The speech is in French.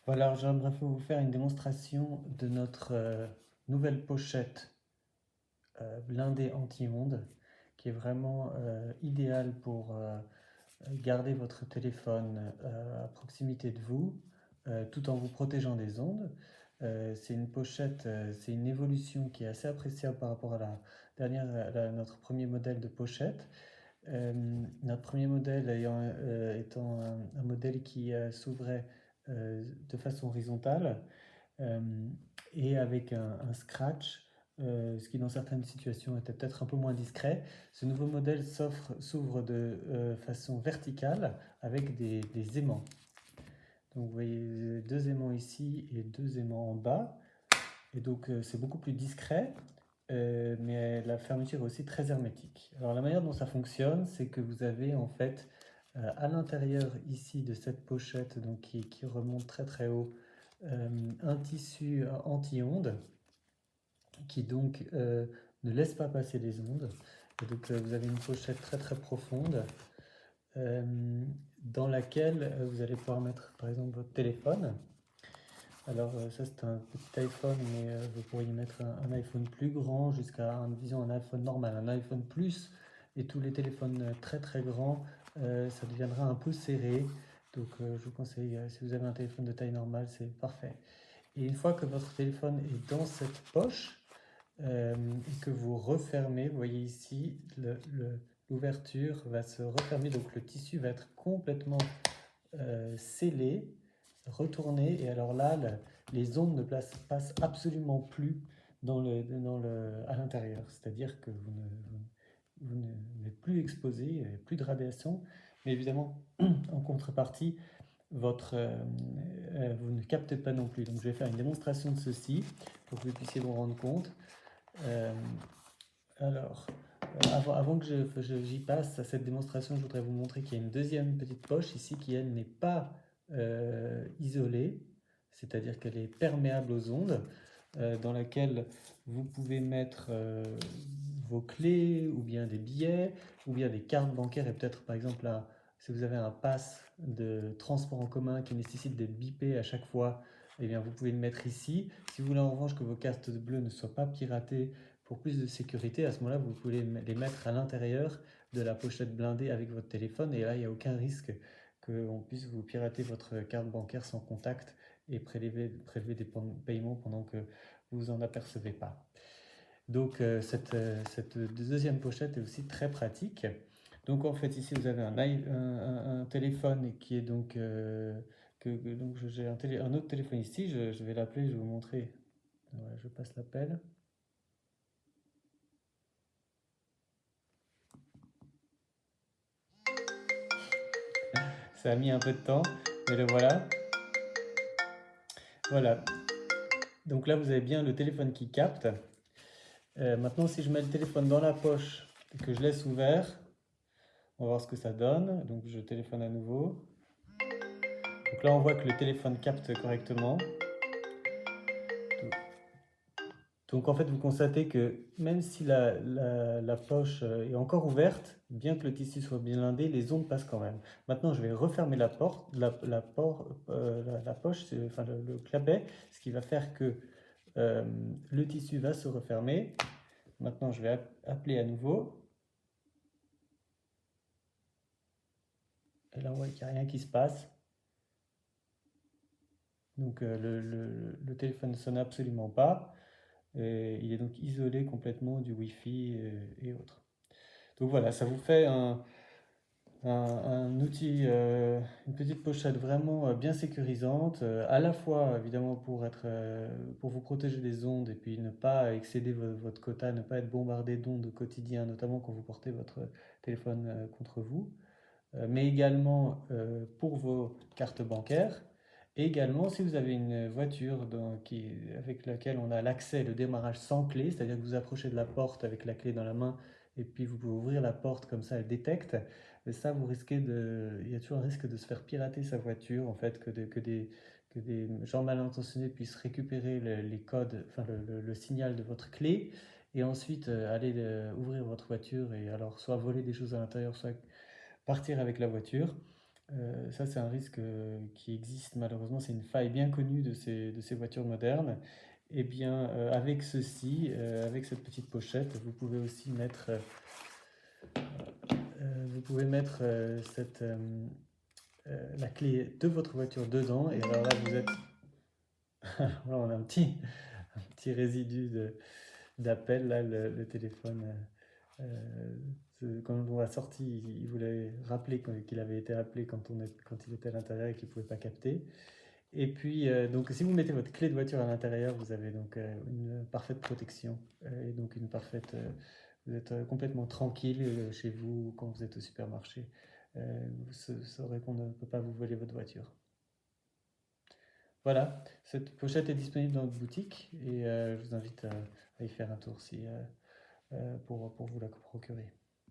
Voilà, alors j'aimerais vous faire une démonstration de notre nouvelle pochette blindée anti-ondes qui est vraiment idéale pour garder votre téléphone à proximité de vous tout en vous protégeant des ondes. C'est une pochette, c'est une évolution qui est assez appréciable par rapport à la dernière, notre premier modèle de pochette. Notre premier modèle étant un modèle qui s'ouvrait de façon horizontale euh, et avec un scratch, ce qui dans certaines situations était peut-être un peu moins discret. Ce nouveau modèle s'ouvre de façon verticale avec des aimants. Donc vous voyez deux aimants ici et deux aimants en bas. Et donc c'est beaucoup plus discret, mais la fermeture est aussi très hermétique. Alors la manière dont ça fonctionne, c'est que vous avez en fait à l'intérieur ici de cette pochette donc, qui remonte très très haut, un tissu anti-ondes qui donc ne laisse pas passer les ondes. Et donc vous avez une pochette très très profonde euh, dans laquelle vous allez pouvoir mettre par exemple votre téléphone. Alors ça c'est un petit iPhone, mais vous pourriez mettre un iPhone plus grand jusqu'à disons un iPhone normal, un iPhone Plus, et tous les téléphones très très grands, ça deviendra un peu serré. Donc je vous conseille, si vous avez un téléphone de taille normale, c'est parfait. Et une fois que votre téléphone est dans cette poche et que vous refermez, vous voyez ici, l'ouverture va se refermer, donc le tissu va être complètement scellé, retourné, et alors là, les ondes ne passent absolument plus à l'intérieur. C'est-à-dire que vous n'êtes plus exposé, il n'y a plus de radiation, mais évidemment, en contrepartie, vous ne captez pas non plus. Donc je vais faire une démonstration de ceci pour que vous puissiez vous rendre compte. Euh, alors, avant que j'y passe à cette démonstration, je voudrais vous montrer qu'il y a une deuxième petite poche ici qui, elle, n'est pas isolée, c'est-à-dire qu'elle est perméable aux ondes, dans laquelle vous pouvez mettre vos clés, ou bien des billets, ou bien des cartes bancaires, et peut-être par exemple, si vous avez un pass de transport en commun qui nécessite d'être bipé à chaque fois, eh bien, vous pouvez le mettre ici. Si vous voulez en revanche que vos cartes bleues ne soient pas piratées, pour plus de sécurité, à ce moment-là, vous pouvez les mettre à l'intérieur de la pochette blindée avec votre téléphone, et là, il n'y a aucun risque qu'on puisse vous pirater votre carte bancaire sans contact et prélever des paiements pendant que vous vous en apercevez pas. Donc cette deuxième pochette est aussi très pratique. Donc en fait ici vous avez un téléphone qui est donc donc j'ai un autre téléphone ici. Je vais l'appeler, je vais vous montrer. Voilà, je passe l'appel. Ça a mis un peu de temps, mais le voilà. Voilà. Donc là, vous avez bien le téléphone qui capte. Maintenant, si je mets le téléphone dans la poche et que je laisse ouvert, on va voir ce que ça donne. Donc je téléphone à nouveau. Donc là, on voit que le téléphone capte correctement. Donc en fait, vous constatez que même si la poche est encore ouverte, bien que le tissu soit bien blindé, les ondes passent quand même. Maintenant, je vais refermer la porte, la poche, enfin le clapet, ce qui va faire que le tissu va se refermer. Maintenant, je vais appeler à nouveau. Et là, on voit qu'il n'y a rien qui se passe. Donc le téléphone ne sonne absolument pas. Et il est donc isolé complètement du Wi-Fi et autres. Donc voilà, ça vous fait un outil, une petite pochette vraiment bien sécurisante, à la fois évidemment pour vous protéger des ondes et puis ne pas excéder votre quota, ne pas être bombardé d'ondes au quotidien, notamment quand vous portez votre téléphone contre vous, mais également pour vos cartes bancaires. Et également, si vous avez une voiture avec laquelle on a l'accès, le démarrage sans clé, c'est-à-dire que vous approchez de la porte avec la clé dans la main et puis vous pouvez ouvrir la porte comme ça, elle détecte. Et ça, il y a toujours un risque de se faire pirater sa voiture, en fait, que des gens mal intentionnés puissent récupérer les codes, enfin le signal de votre clé, et ensuite aller ouvrir votre voiture et alors soit voler des choses à l'intérieur, soit partir avec la voiture. Ça, c'est un risque qui existe malheureusement, c'est une faille bien connue de ces voitures modernes. Eh bien, avec ceci, avec cette petite pochette, vous pouvez aussi mettre, la clé de votre voiture dedans. Et alors là, vous êtes... Là, on a un petit résidu d'appel, là, le téléphone. Quand on l'a sorti, il voulait rappeler qu'il avait été appelé quand il était à l'intérieur et qu'il ne pouvait pas capter. Et puis, donc, si vous mettez votre clé de voiture à l'intérieur, vous avez donc une parfaite protection et donc vous êtes complètement tranquille chez vous quand vous êtes au supermarché. Vous saurez qu'on ne peut pas vous voler votre voiture. Voilà, cette pochette est disponible dans notre boutique et je vous invite à y faire un tour pour vous la procurer.